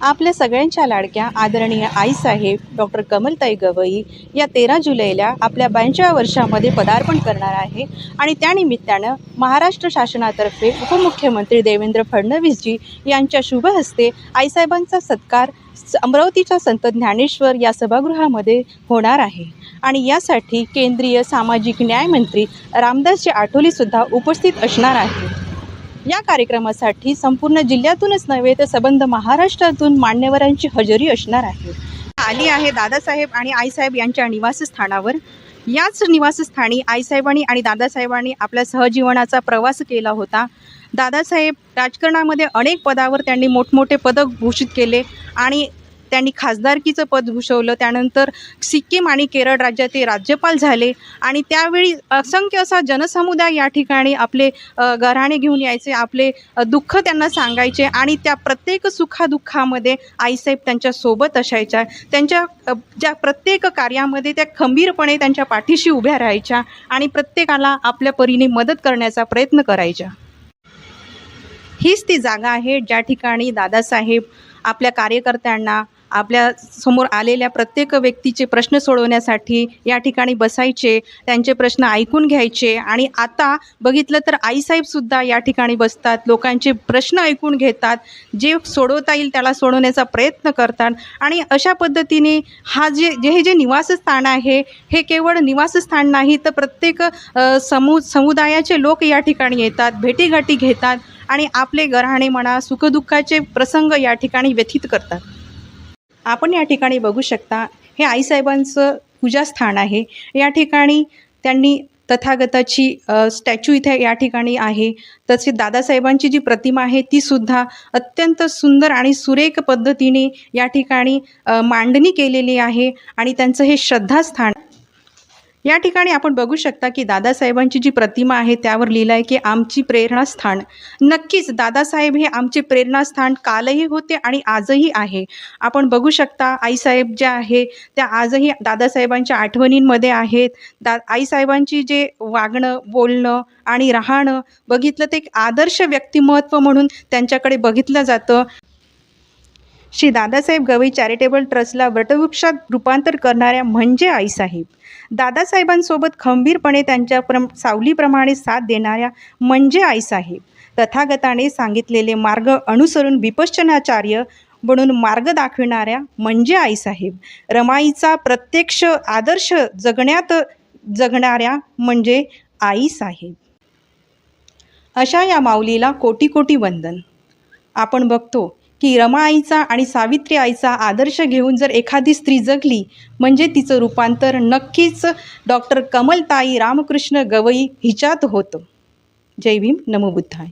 आपल्या सगळ्यांच्या लाडक्या आदरणीय आईसाहेब डॉक्टर कमलताई गवई या 13 जुलैला आपल्या 82व्या वर्षामध्ये पदार्पण करणार आहे आणि त्यानिमित्तानं महाराष्ट्र शासनातर्फे उपमुख्यमंत्री देवेंद्र फडणवीसजी यांच्या शुभ हस्ते आईसाहेबांचा सत्कार अमरावतीच्या संत ज्ञानेश्वर या सभागृहामध्ये होणार आहे आणि यासाठी केंद्रीय सामाजिक न्याय मंत्री रामदासजी आठवलेसुद्धा उपस्थित असणार आहे। या कार्यक्रमासाठी संपूर्ण जिल्ह्यातूनच नव्हे तर संबंध महाराष्ट्रातून मान्यवरांची हजेरी असणार आहे। आली आहे दादासाहेब आणि आईसाहेब यांच्या निवासस्थानावर। याच निवासस्थानी आईसाहेबांनी आणि दादासाहेबांनी आपल्या सहजीवनाचा प्रवास केला होता। दादासाहेब राजकारणामध्ये अनेक पदावर त्यांनी मोठमोठे पदक घोषित केले आणि त्यांनी खासदारकीचं पद भूषवलं। त्यानंतर सिक्कीम आणि केरळ राज्याचे राज्यपाल झाले आणि त्यावेळी असंख्य असा जनसमुदाय या ठिकाणी आपले गाऱ्हाणे घेऊन यायचे, आपले दुःख त्यांना सांगायचे आणि त्या प्रत्येक सुखादुःखामध्ये आईसाहेब त्यांच्यासोबत असायच्या। त्यांच्या ज्या प्रत्येक कार्यामध्ये त्या खंबीरपणे त्यांच्या पाठीशी उभ्या राहायच्या आणि प्रत्येकाला आपल्या परीने मदत करण्याचा प्रयत्न करायच्या। हीच ती जागा आहे ज्या ठिकाणी दादासाहेब आपल्या कार्यकर्त्यांना, आपल्या समोर आलेल्या प्रत्येक व्यक्तीचे प्रश्न सोडवण्यासाठी या ठिकाणी बसायचे, त्यांचे प्रश्न ऐकून घ्यायचे। आणि आता बघितलं तर आईसाहेबसुद्धा या ठिकाणी बसतात, लोकांचे प्रश्न ऐकून घेतात, जे सोडवता येईल त्याला सोडवण्याचा प्रयत्न करतात। आणि अशा पद्धतीने हे जे निवासस्थान आहे हे केवळ निवासस्थान नाही तर प्रत्येक समुदायाचे लोक या ठिकाणी येतात, भेटीगाठी घेतात आणि आपले गाऱ्हाणे म्हणा, सुखदुःखाचे प्रसंग या ठिकाणी व्यथित करतात। आपण या ठिकाणी बघू शकता, हे आईसाहेबांचं पूजास्थान आहे। या ठिकाणी त्यांनी तथागताची स्टॅच्यू इथे या ठिकाणी आहे। तसेच दादासाहेबांची जी प्रतिमा आहे ती सुद्धा अत्यंत सुंदर आणि सुरेख पद्धतीने या ठिकाणी मांडणी केलेली आहे आणि त्यांचं हे श्रद्धास्थान। या ठिकाणी आपण बघू शकता की दादासाहेबांची जी प्रतिमा आहे त्यावर लिहिलं आहे की आमची प्रेरणास्थान। नक्कीच दादासाहेब हे आमचे प्रेरणास्थान कालही होते आणि आजही आहे। आपण बघू शकता आईसाहेब ज्या आहे त्या आजही दादासाहेबांच्या आठवणींमध्ये आहेत। आईसाहेबांची जे वागणं, बोलणं आणि राहणं बघितलं ते एक आदर्श व्यक्तिमत्व म्हणून त्यांच्याकडे बघितलं जातं। श्री दादासाहेब गवई चॅरिटेबल ट्रस्टला वटवृक्षात रूपांतर करणाऱ्या म्हणजे आईसाहेब। दादासाहेबांसोबत खंबीरपणे त्यांच्या सावलीप्रमाणे साथ देणाऱ्या म्हणजे आईसाहेब। तथागताने सांगितलेले मार्ग अनुसरून विपश्यनाचार्य बनून मार्ग दाखविणाऱ्या म्हणजे आईसाहेब। रमाईचा प्रत्यक्ष आदर्श जगणाऱ्या म्हणजे आईसाहेब। अशा या माऊलीला कोटी कोटी वंदन। आपण बघतो की रमाईचा आणि सावित्री आईचा आदर्श घेऊन जर एखादी स्त्री जगली म्हणजे तिचं रूपांतर नक्कीच डॉक्टर कमलताई रामकृष्ण गवई हिच्यात होतं। जय भीम, नमो बुद्धाय।